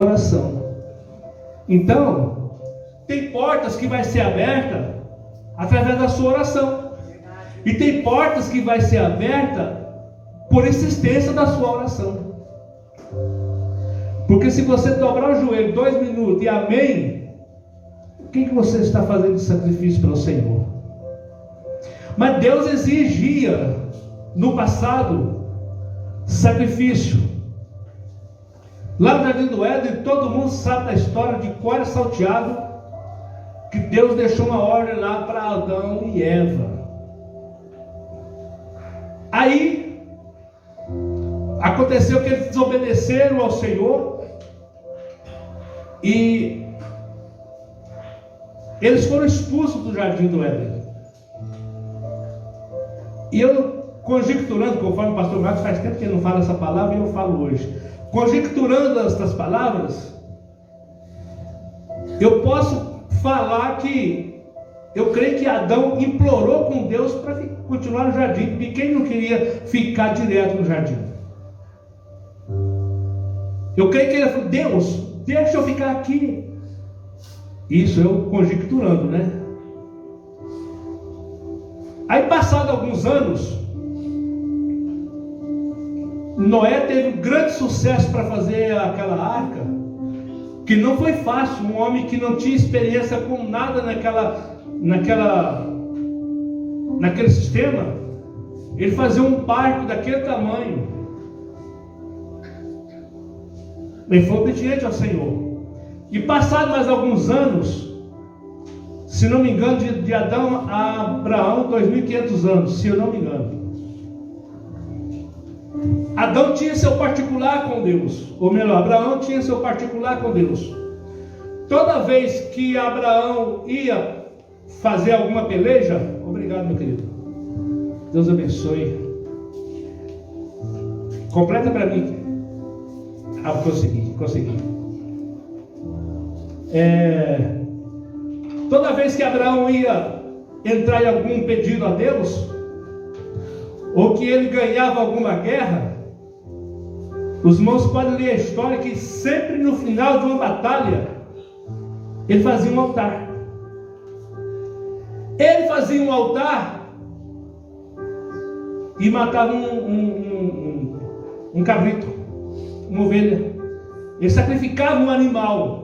oração. Então, tem portas que vai ser aberta através da sua oração. E tem portas que vai ser aberta por insistência da sua oração. Porque se você dobrar o joelho 2 minutos e amém, o que você está fazendo de sacrifício para o Senhor? Mas Deus exigia no passado sacrifício. Lá no Jardim do Éden, todo mundo sabe da história de cor salteado, que Deus deixou uma ordem lá para Adão e Eva. Aí aconteceu que eles desobedeceram ao Senhor e eles foram expulsos do Jardim do Éden. E eu, conjecturando, conforme o pastor Marcos, faz tempo que ele não fala essa palavra e eu falo hoje, conjecturando estas palavras, eu posso falar que eu creio que Adão implorou com Deus para continuar no jardim, porque quem não queria ficar direto no jardim? Eu creio que ele falou: Deus, deixa eu ficar aqui. Isso eu conjecturando, né? Aí, passado alguns anos, Noé teve um grande sucesso para fazer aquela arca, que não foi fácil. Um homem que não tinha experiência com nada naquele sistema, ele fazia um barco daquele tamanho. Ele foi obediente ao Senhor. E passado mais alguns anos, se não me engano, de Adão a Abraão, 2.500 anos, se eu não me engano, Adão tinha seu particular com Deus, ou melhor, Abraão tinha seu particular com Deus. Toda vez que Abraão ia fazer alguma peleja, obrigado, meu querido, Deus abençoe, completa para mim. Consegui. Toda vez que Abraão ia entrar em algum pedido a Deus, ou que ele ganhava alguma guerra, os irmãos podem ler a história que sempre no final de uma batalha ele fazia um altar. Ele fazia um altar e matava um cabrito, uma ovelha. Ele sacrificava um animal.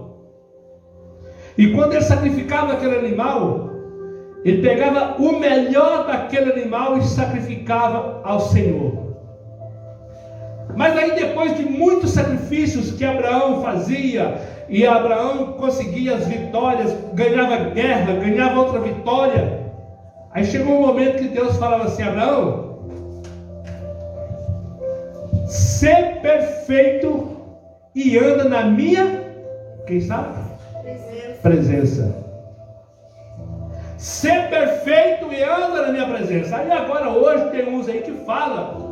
E quando ele sacrificava aquele animal, ele pegava o melhor daquele animal e sacrificava ao Senhor. Mas aí, depois de muitos sacrifícios que Abraão fazia, e Abraão conseguia as vitórias, ganhava guerra, ganhava outra vitória, aí chegou um momento que Deus falava assim: Abraão, ser perfeito e anda na minha, quem sabe? Presença. Ser perfeito e anda na minha presença. Aí agora, hoje, tem uns aí que falam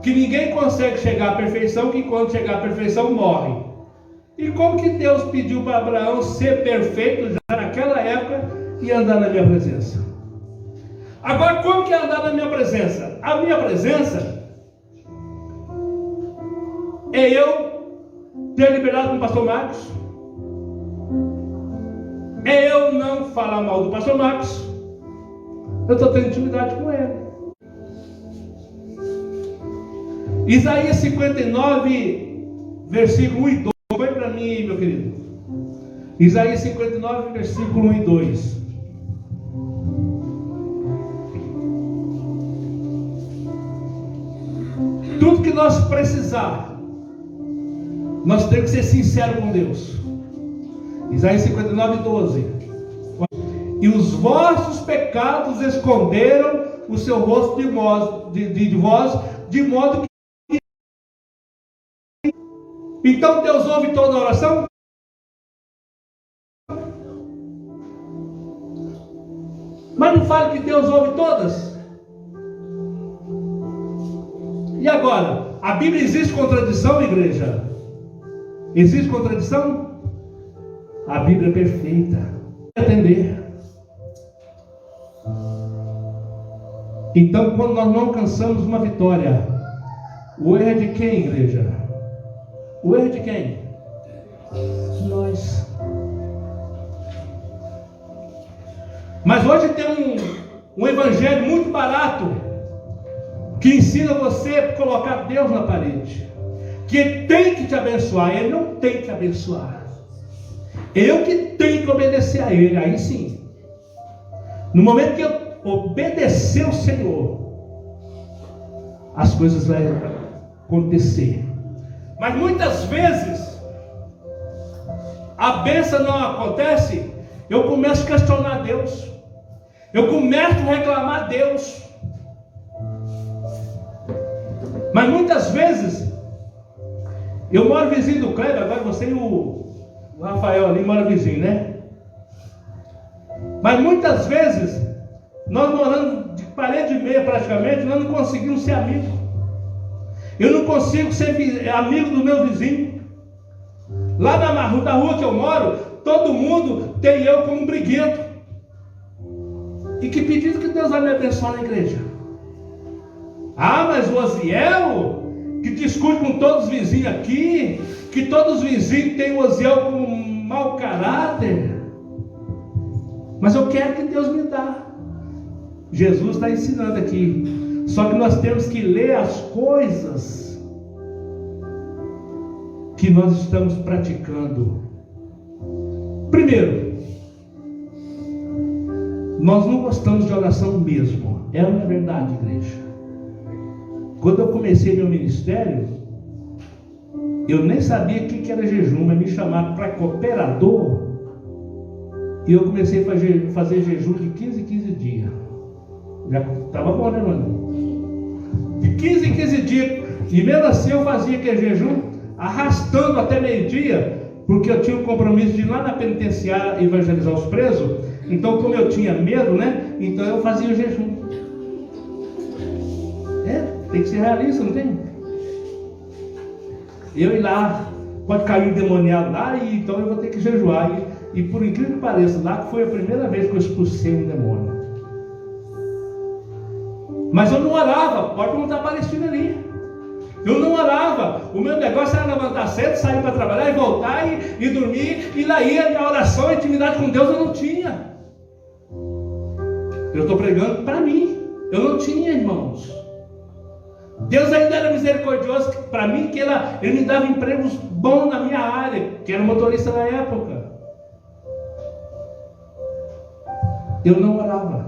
que ninguém consegue chegar à perfeição, que quando chegar à perfeição morre. E como que Deus pediu para Abraão ser perfeito já naquela época e andar na minha presença? Agora, como que é andar na minha presença? A minha presença é eu ter liberdade com o pastor Marcos, é eu não falar mal do pastor Marcos, eu estou tendo intimidade com ele. Isaías 59, versículo 1 e 2. Põe para mim aí, meu querido. Isaías 59, versículo 1 e 2. Tudo que nós precisar, nós temos que ser sinceros com Deus. Isaías 59, 12. E os vossos pecados esconderam o seu rosto de vós, de modo que... Então Deus ouve toda a oração? Mas não fala que Deus ouve todas? E agora? A Bíblia existe contradição, igreja? Existe contradição? A Bíblia é perfeita. Entender. Então, quando nós não alcançamos uma vitória, o erro é de quem, igreja? O erro é de quem? Nós. Mas hoje tem um evangelho muito barato que ensina você a colocar Deus na parede, que Ele tem que te abençoar. Ele não tem que abençoar. Eu que tenho que obedecer a Ele. Aí sim, no momento que eu obedecer o Senhor, as coisas vão acontecer. Mas muitas vezes a bênção não acontece. Eu começo a questionar Deus, eu começo a reclamar a Deus. Mas muitas vezes, eu moro vizinho do Kleber, agora você e o Rafael ali moram vizinho, né? Mas muitas vezes, nós morando de parede e meia praticamente, nós não conseguimos ser amigos. Eu não consigo ser amigo do meu vizinho. Lá na rua que eu moro, todo mundo tem eu como briguento. E que pedido que Deus vai me abençoar na igreja? Ah, mas o Osiel, que discute com todos os vizinhos aqui, que todos os vizinhos têm o Osiel como um mau caráter. Mas eu quero que Deus me dá. Jesus está ensinando aqui. Só que nós temos que ler as coisas que nós estamos praticando. Primeiro, nós não gostamos de oração mesmo. É uma verdade, igreja. Quando eu comecei meu ministério, eu nem sabia o que era jejum, mas me chamaram para cooperador. E eu comecei a fazer jejum de 15 em 15 dias. Já estava bom, né, mano? De 15 em 15 dias. E mesmo assim eu fazia aquele jejum arrastando até meio-dia, porque eu tinha um compromisso de ir lá na penitenciária evangelizar os presos. Então, como eu tinha medo, né? Então eu fazia o jejum. Tem que ser realista, não tem? Eu ir lá, pode cair um endemoniado lá, e então eu vou ter que jejuar. E por incrível que pareça, lá que foi a primeira vez que eu expulsei um demônio. Mas eu não orava, pode perguntar para a Palestina ali. Eu não orava. O meu negócio era levantar cedo, sair para trabalhar e voltar e dormir. E daí a minha oração, a intimidade com Deus eu não tinha. Eu estou pregando para mim. Eu não tinha, irmãos. Deus ainda era misericordioso para mim, que Ele me dava empregos bons na minha área, que era motorista na época. Eu não orava,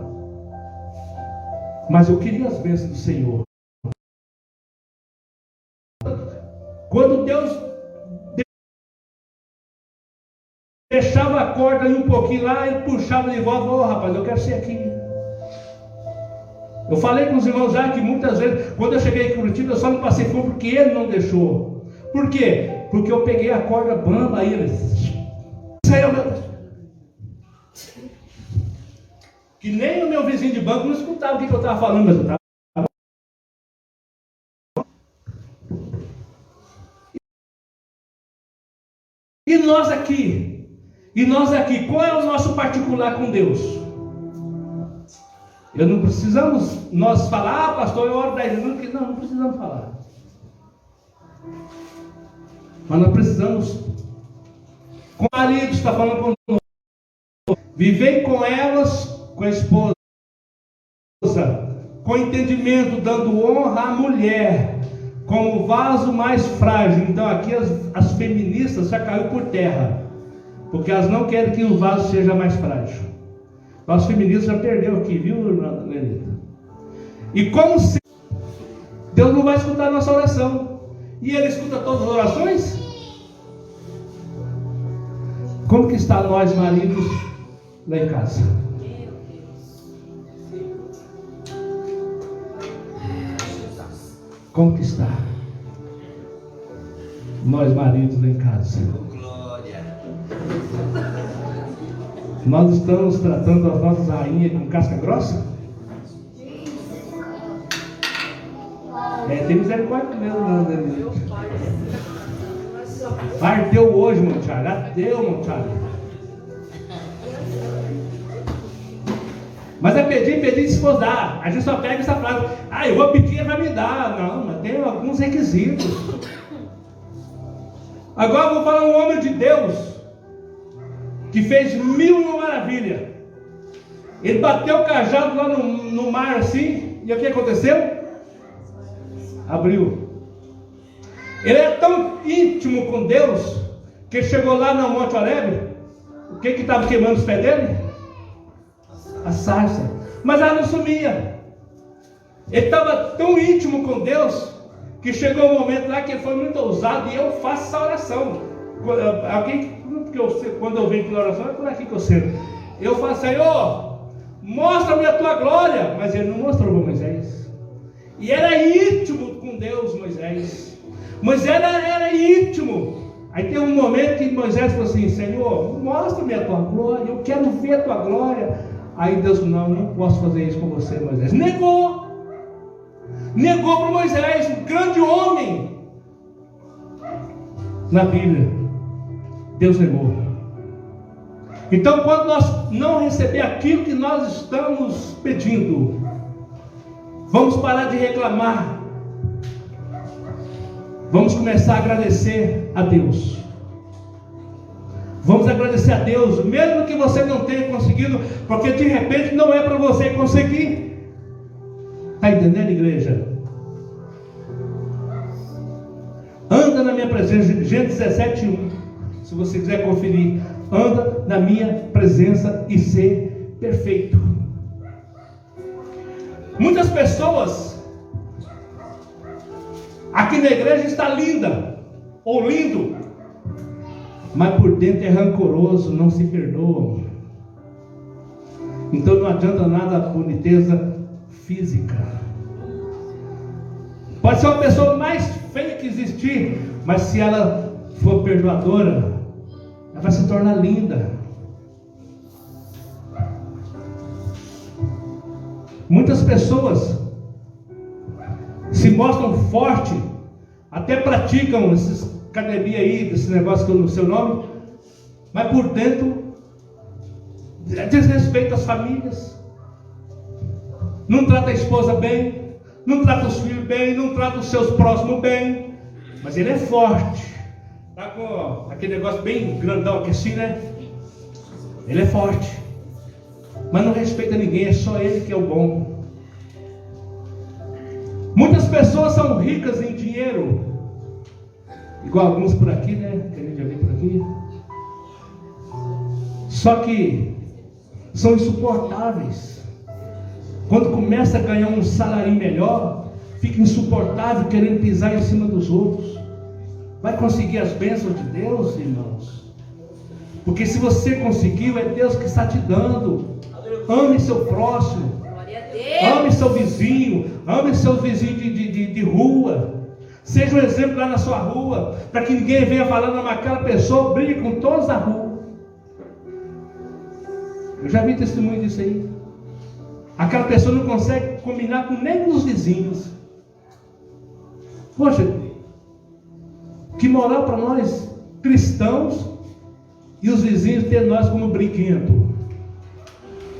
mas eu queria as bênçãos do Senhor. Quando Deus deixava a corda ali um pouquinho lá, Ele puxava de volta. Ô rapaz, eu quero ser aqui. Eu falei com os irmãos já que muitas vezes, quando eu cheguei em Curitiba, eu só não passei fome porque Ele não deixou. Por quê? Porque eu peguei a corda bamba aí Ele saiu meu. Que nem o meu vizinho de banco não escutava o que eu estava falando, mas eu estava. E nós aqui, qual é o nosso particular com Deus? Eu não precisamos nós falar, pastor, eu oro 10 minutos, não precisamos falar. Mas nós precisamos, com o marido está falando conosco, viver com elas, com a esposa, com entendimento, dando honra à mulher, como vaso mais frágil. Então aqui as feministas já caiu por terra, porque elas não querem que o vaso seja mais frágil. Nós feministas já perdeu aqui, viu, irmã Lenita? E como se Deus não vai escutar a nossa oração, e Ele escuta todas as orações? Como que está nós maridos lá em casa? Como que está nós maridos lá em casa? Nós estamos tratando as nossas rainhas com casca grossa? Tem misericórdia mesmo, né? Ardeu hoje, Montiara. Ardeu, Montiara. Mas é pedir e se for dar. A gente só pega essa frase. Eu vou pedir, ele vai me dar. Não, mas tem alguns requisitos. Agora eu vou falar um homem de Deus que fez 1000 maravilhas. Ele bateu o cajado lá no mar assim, e o que aconteceu? Abriu. Ele é tão íntimo com Deus que ele chegou lá no Monte Horebe. O que estava queimando os pés dele? A sarça. Mas ela não sumia. Ele estava tão íntimo com Deus que chegou um momento lá que ele foi muito ousado, e eu faço essa oração. Quando eu venho para a oração, é por aqui que eu sento. Eu falo, Senhor, mostra-me a tua glória. Mas ele não mostrou para Moisés. E era íntimo com Deus, Moisés. Moisés era íntimo. Aí tem um momento que Moisés falou assim: Senhor, mostra-me a tua glória, eu quero ver a tua glória. Aí Deus falou: não posso fazer isso com você, Moisés. Negou para Moisés, um grande homem na Bíblia. Deus negou. Então, quando nós não receber aquilo que nós estamos pedindo, vamos parar de reclamar. Vamos começar a agradecer a Deus. Vamos agradecer a Deus, mesmo que você não tenha conseguido, porque de repente não é para você conseguir. Está entendendo, igreja? Anda na minha presença. Gênesis 17:1. Se você quiser conferir, anda na minha presença e ser perfeito. Muitas pessoas aqui na igreja está linda ou lindo, mas por dentro é rancoroso, não se perdoa. Então não adianta nada a boniteza física. Pode ser uma pessoa mais feia que existir, mas se ela for perdoadora, ela vai se tornar linda. Muitas pessoas se mostram fortes, até praticam esses academia aí, desse negócio que eu não sei o nome, mas por dentro desrespeita as famílias, não trata a esposa bem, não trata os filhos bem, não trata os seus próximos bem, mas ele é forte, tá com aquele negócio bem grandão aqui assim, né? Ele é forte, mas não respeita ninguém, é só ele que é o bom. Muitas pessoas são ricas em dinheiro, igual alguns por aqui, né? Que a gente já viu por aqui. Só que são insuportáveis. Quando começa a ganhar um salário melhor, fica insuportável, querendo pisar em cima dos outros. Vai conseguir as bênçãos de Deus, irmãos? Porque se você conseguiu, é Deus que está te dando. Ame seu próximo. Ame seu vizinho. Ame seu vizinho de rua. Seja um exemplo lá na sua rua, para que ninguém venha falando, mas aquela pessoa briga com todos da rua. Eu já vi testemunho disso aí. Aquela pessoa não consegue combinar com nem os vizinhos. Poxa, que moral para nós cristãos e os vizinhos ter nós como brinquedo.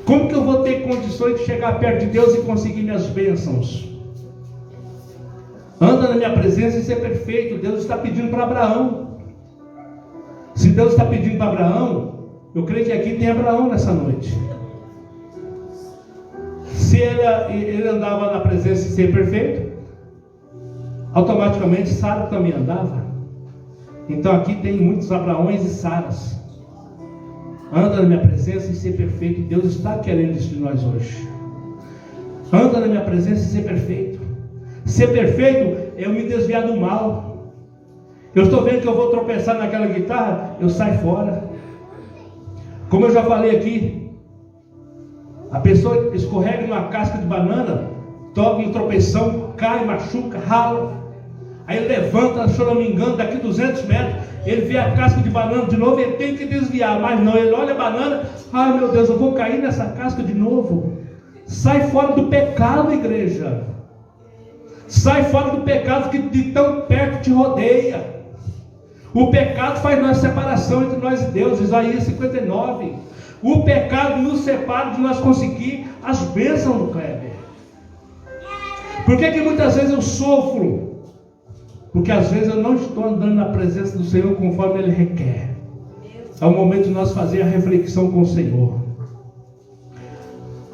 Como que eu vou ter condições de chegar perto de Deus e conseguir minhas bênçãos? Anda na minha presença e ser perfeito. Deus está pedindo para Abraão. Se Deus está pedindo para Abraão, eu creio que aqui tem Abraão nessa noite. Se ele andava na presença e ser perfeito, automaticamente Sara também andava. Então aqui tem muitos Abraões e Saras. Anda na minha presença e ser perfeito. Deus está querendo isso de nós hoje. Anda na minha presença e ser perfeito. Ser perfeito é eu me desviar do mal. Eu estou vendo que eu vou tropeçar naquela guitarra, eu saio fora. Como eu já falei aqui, a pessoa escorrega numa casca de banana, toca um tropeção, cai, machuca, rala. Aí ele levanta, choramingando, daqui 200 metros, ele vê a casca de banana de novo, ele tem que desviar, mas não, ele olha a banana, ai meu Deus, eu vou cair nessa casca de novo. Sai fora do pecado, igreja. Sai fora do pecado que de tão perto te rodeia. O pecado faz nossa separação entre nós e Deus. Isaías 59. O pecado nos separa de nós conseguir as bênçãos do Kleber. Por que muitas vezes eu sofro? Porque às vezes eu não estou andando na presença do Senhor conforme Ele requer. É o momento de nós fazer a reflexão com o Senhor.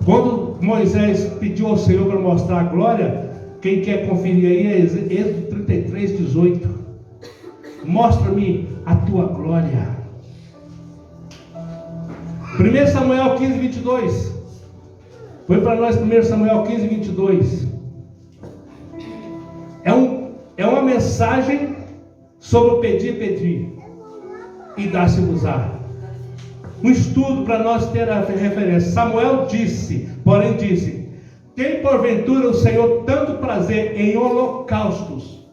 Quando Moisés pediu ao Senhor para mostrar a glória, quem quer conferir aí é Êxodo 33, 18. Mostra-me a tua glória. 1 Samuel 15, 22. Foi para nós 1 Samuel 15, 22. É uma mensagem sobre o pedir e dar-se-vos-á. Um estudo para nós ter a referência. Samuel porém disse: tem porventura o Senhor tanto prazer em holocaustos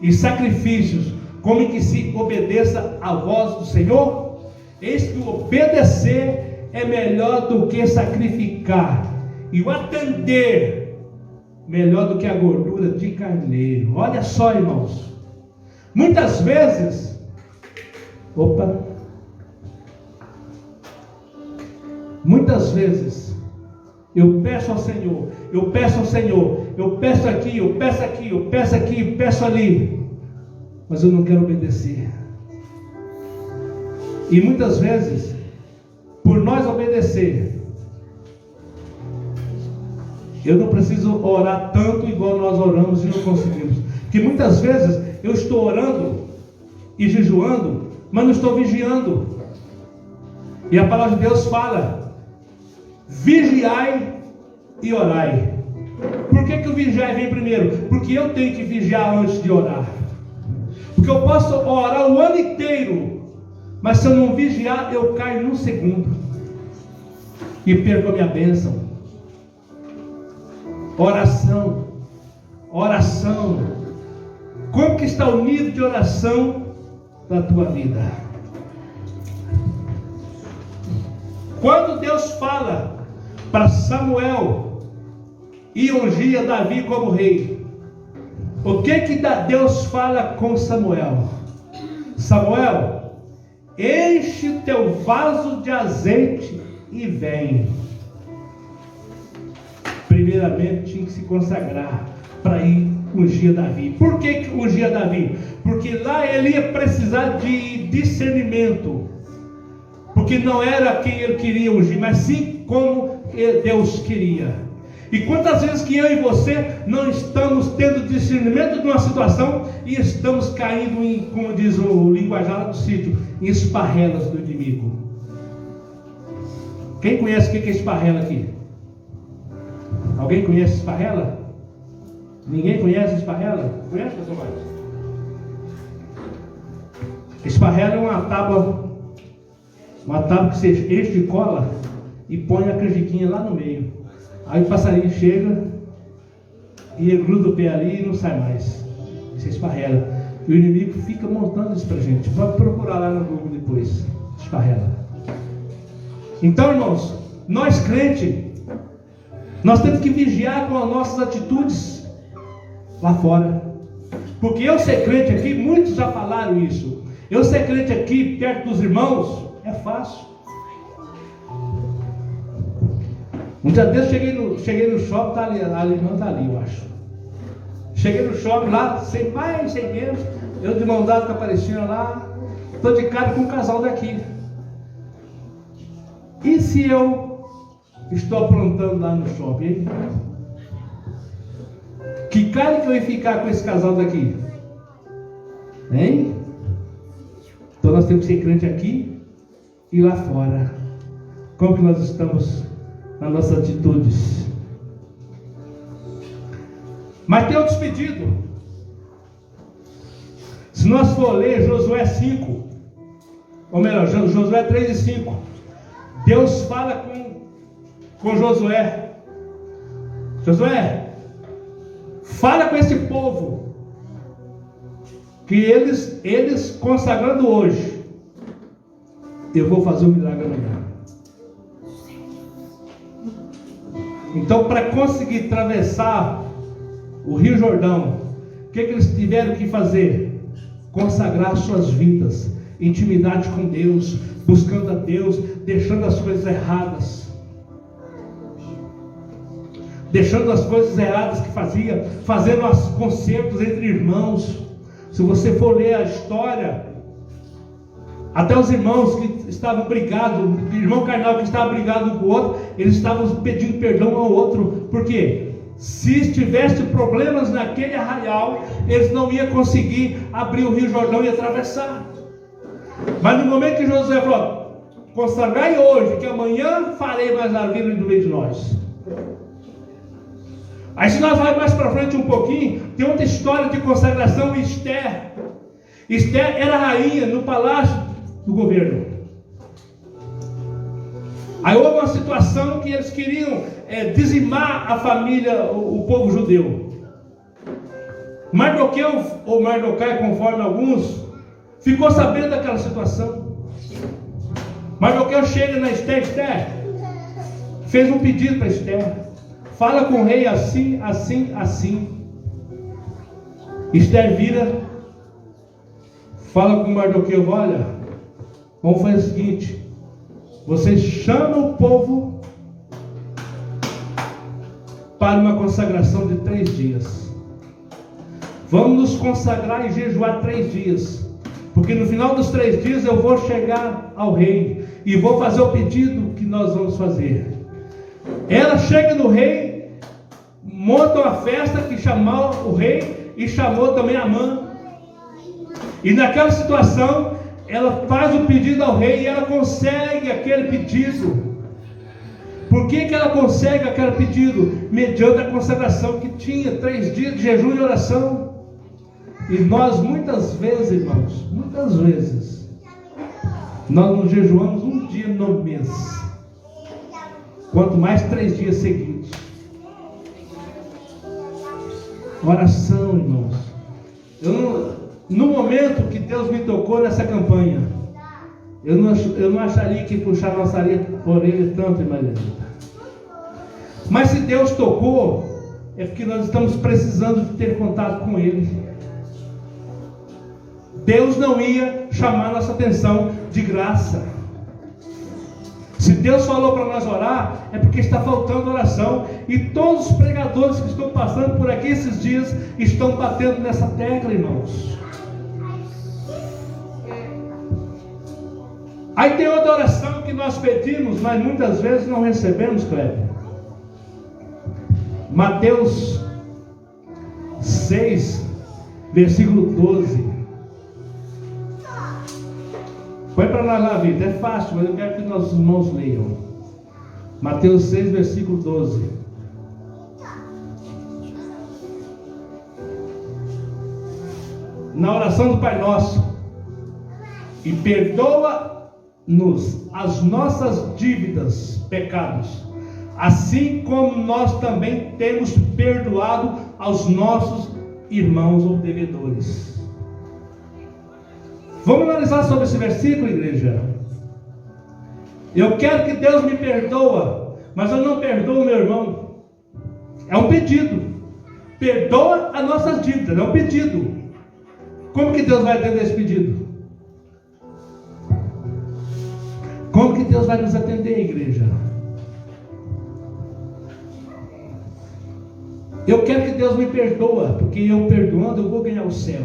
e sacrifícios, como em que se obedeça à voz do Senhor? Eis que o obedecer é melhor do que sacrificar, e o atender melhor do que a gordura de carneiro. Olha só, irmãos, muitas vezes, muitas vezes eu peço ao Senhor, eu peço aqui, eu peço ali, mas eu não quero obedecer. E muitas vezes, por nós obedecer, eu não preciso orar tanto igual nós oramos e não conseguimos. Porque muitas vezes eu estou orando e jejuando, mas não estou vigiando. E a palavra de Deus fala: vigiai e orai. Por que o vigiai vem primeiro? Porque eu tenho que vigiar antes de orar. Porque eu posso orar o ano inteiro, mas se eu não vigiar, eu caio num segundo e perco a minha bênção. Oração. Como que está o nível de oração da tua vida? Quando Deus fala para Samuel e ungia Davi como rei, o que Deus fala com Samuel? Samuel, enche o teu vaso de azeite e vem. Primeiramente tinha que se consagrar para ir ungir Davi. Por que ungir Davi? Porque lá ele ia precisar de discernimento. Porque não era quem ele queria ungir, mas sim como Deus queria. E quantas vezes que eu e você não estamos tendo discernimento de uma situação e estamos caindo em, como diz o linguajar do sítio, em esparrelas do inimigo. Quem conhece o que é esparrela aqui? Alguém conhece esparrela? Ninguém conhece esparrela? Conhece, pessoal? Esparrela é uma tábua que você enche de cola e põe a canjiquinha lá no meio. Aí o passarinho chega e ele gruda o pé ali e não sai mais. Isso é esparrela. E o inimigo fica montando isso pra gente. Pode procurar lá no Google depois. Esparrela. Então, irmãos, nós crentes, nós temos que vigiar com as nossas atitudes lá fora. Porque eu ser crente aqui, muitos já falaram isso. Eu ser crente aqui, perto dos irmãos, é fácil. Um dia desse cheguei no shopping, tá ali, a irmã está ali, eu acho. Cheguei no shopping lá, sem mais, sem menos, eu de mão dada com a Aparecida lá, estou de cara com um casal daqui. E se eu estou aprontando lá no shopping, hein? Que cara que eu ia ficar com esse casal daqui? Hein? Então nós temos que ser crente aqui e lá fora. Como que nós estamos nas nossas atitudes? Mas tem outros pedidos. Se nós for ler Josué 5, ou melhor, Josué 3 e 5, Deus fala com Josué: Josué, fala com esse povo que eles consagrando hoje, eu vou fazer um milagre amanhã. Então, para conseguir atravessar o Rio Jordão, o que eles tiveram que fazer? Consagrar suas vidas, intimidade com Deus, buscando a Deus, deixando as coisas erradas. Deixando as coisas erradas que fazia, fazendo os concertos entre irmãos, Se você for ler a história, até os irmãos que estavam brigados, irmão carnal que estava brigado um com o outro, eles estavam pedindo perdão ao outro. Por quê? Se tivesse problemas naquele arraial, eles não iam conseguir abrir o Rio Jordão e atravessar. Mas no momento que Josué falou: consagrai hoje, que amanhã farei mais maravilhas no meio de nós. Aí se nós vamos mais para frente um pouquinho, tem outra história de consagração. Esther era rainha no palácio do governo. Aí houve uma situação que eles queriam dizimar a família, o povo judeu. Mardoqueu, ou Mardocai, conforme alguns, ficou sabendo daquela situação. Mardoqueu chega na Esther, fez um pedido para Esther: fala com o rei assim, assim, assim. Esther vira, fala com Mardoqueu: olha, vamos fazer o seguinte, você chama o povo para uma consagração de 3 dias. Vamos nos consagrar e jejuar 3 dias. Porque no final dos 3 dias eu vou chegar ao rei e vou fazer o pedido que nós vamos fazer. Ela chega no rei, monta uma festa que chamou o rei e chamou também Amã. E naquela situação, ela faz o pedido ao rei e ela consegue aquele pedido. Por que ela consegue aquele pedido? Mediante a consagração que tinha, 3 dias de jejum e oração. E nós muitas vezes, irmãos, muitas vezes, nós não jejuamos um dia no mês, quanto mais 3 dias seguidos. Oração, irmãos. No momento que Deus me tocou nessa campanha, eu não acharia que puxar a nossa orelha tanto, irmã Lenita. Mas se Deus tocou, é porque nós estamos precisando de ter contato com Ele. Deus não ia chamar nossa atenção de graça. Se Deus falou para nós orar, é porque está faltando oração. E todos os pregadores que estão passando por aqui esses dias estão batendo nessa tecla, irmãos. Aí tem outra oração que nós pedimos, mas muitas vezes não recebemos, Kleber. Mateus 6, versículo 12. Põe para nós lá, Vitor. É fácil, mas eu quero que nossos irmãos leiam. Mateus 6, versículo 12. Na oração do Pai Nosso: e perdoa-nos as nossas dívidas, pecados, assim como nós também temos perdoado aos nossos irmãos ou devedores. Vamos analisar sobre esse versículo, igreja. Eu quero que Deus me perdoa, mas eu não perdoo o meu irmão. É um pedido. Perdoa as nossas dívidas, é um pedido. Como que Deus vai atender esse pedido? Como que Deus vai nos atender, igreja? Eu quero que Deus me perdoa, porque eu perdoando eu vou ganhar o céu.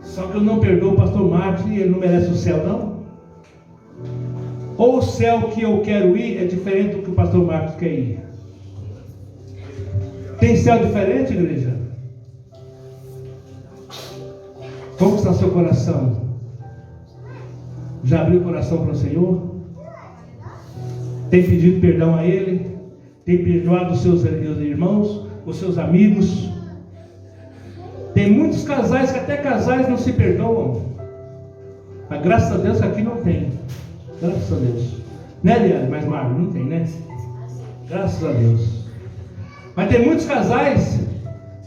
Só que eu não perdoo o pastor Marcos e ele não merece o céu, não? Ou o céu que eu quero ir é diferente do que o pastor Marcos quer ir? Tem céu diferente, igreja? Como está seu coração? Já abriu o coração para o Senhor? Tem pedido perdão a Ele? Tem perdoado os seus irmãos, os seus amigos? Tem muitos casais que até casais não se perdoam. Mas graças a Deus aqui não tem. Graças a Deus. Né, Eliane? Mas Marcos, não tem, né? Graças a Deus. Mas tem muitos casais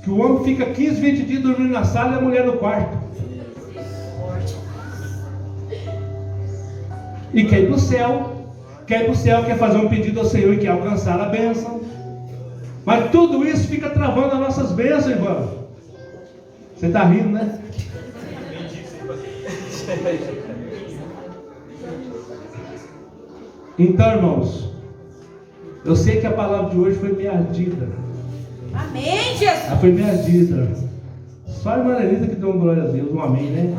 que o homem fica 15, 20 dias dormindo na sala e a mulher no quarto. E quer ir para o céu. Quer fazer um pedido ao Senhor e quer alcançar a bênção. Mas tudo isso fica travando as nossas bênçãos, irmão. Você está rindo, né? Então, irmãos, eu sei que a palavra de hoje foi meio ardida. Amém, Jesus. Ela foi meio ardida. Só a irmã Elisa que deu um glória a Deus, um amém, né?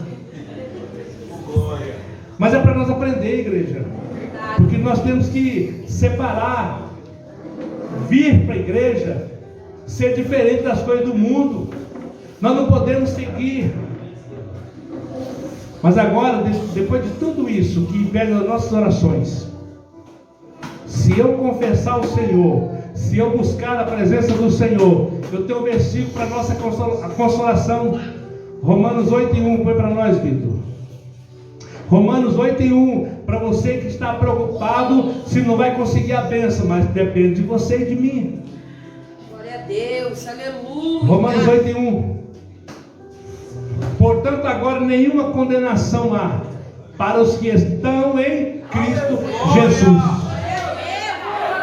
Mas é para nós aprender, igreja. Porque nós temos que separar, vir para a igreja, ser diferente das coisas do mundo. Nós não podemos seguir. Mas agora, depois de tudo isso que impede as nossas orações, se eu confessar o Senhor, se eu buscar a presença do Senhor, eu tenho um versículo para a nossa consolação. Romanos 8:1, põe para nós, Vitor. Romanos 8:1, para você que está preocupado se não vai conseguir a bênção, mas depende de você e de mim. Glória a Deus, aleluia. Romanos 8:1. Portanto, agora nenhuma condenação há para os que estão em Cristo Jesus.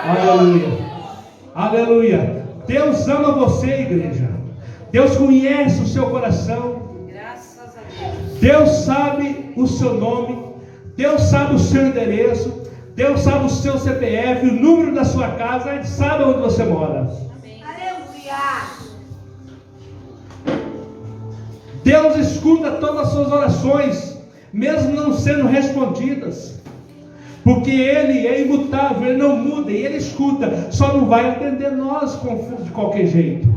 Aleluia. Aleluia. Deus ama você, igreja. Deus conhece o seu coração. Graças a Deus. Deus sabe o seu nome. Deus sabe o seu endereço. Deus sabe o seu CPF, o número da sua casa. Ele sabe onde você mora. Amém. Aleluia. Deus escuta todas as suas orações, mesmo não sendo respondidas, porque Ele é imutável, Ele não muda, e Ele escuta, só não vai atender nós de qualquer jeito.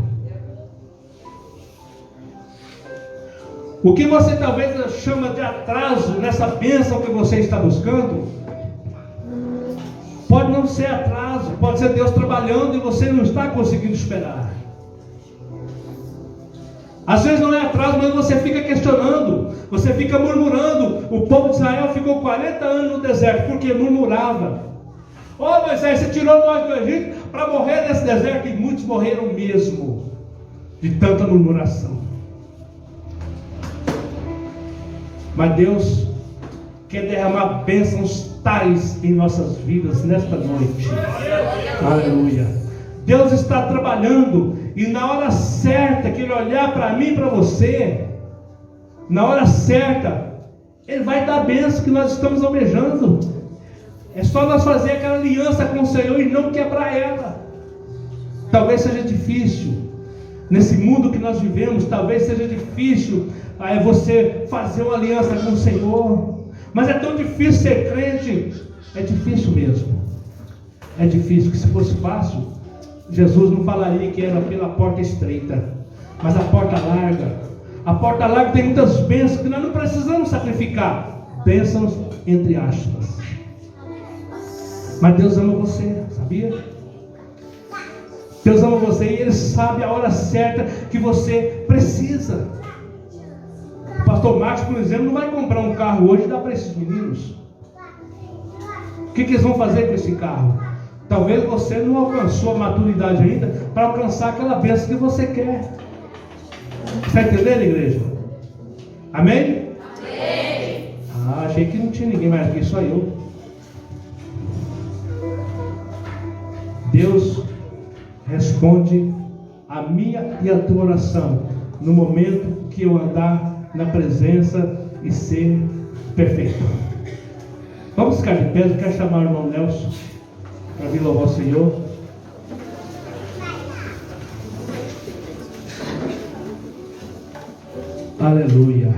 O que você talvez chama de atraso nessa bênção que você está buscando, pode não ser atraso, pode ser Deus trabalhando e você não está conseguindo esperar. Às vezes não é atraso, mas você fica questionando, você fica murmurando. O povo de Israel ficou 40 anos no deserto, porque murmurava. Ó Moisés, você tirou nós do Egito para morrer nesse deserto, e muitos morreram mesmo, de tanta murmuração. Mas Deus quer derramar bênçãos tais em nossas vidas nesta noite. Aleluia. Deus está trabalhando, e na hora certa que Ele olhar para mim e para você, na hora certa, Ele vai dar a bênção que nós estamos almejando. É só nós fazer aquela aliança com o Senhor e não quebrar ela. Talvez seja difícil, nesse mundo que nós vivemos, talvez seja difícil você fazer uma aliança com o Senhor. Mas é tão difícil ser crente. É difícil mesmo. É difícil, que se fosse fácil, Jesus não falaria que era pela porta estreita, mas a porta larga. A porta larga tem muitas bênçãos que nós não precisamos sacrificar. Bênçãos entre aspas. Mas Deus ama você, sabia? Deus ama você e Ele sabe a hora certa que você precisa. O pastor Marcos, por exemplo, não vai comprar um carro hoje e dar para esses meninos. O que eles vão fazer com esse carro? Talvez você não alcançou a maturidade ainda para alcançar aquela bênção que você quer. Está entendendo, igreja? Amém? Amém. Achei que não tinha ninguém mais aqui, só eu. Deus responde a minha e a tua oração no momento que eu andar na presença e ser perfeito. Vamos ficar de pé. Eu quero chamar o irmão Nelson para vir louvar o Senhor. Aleluia.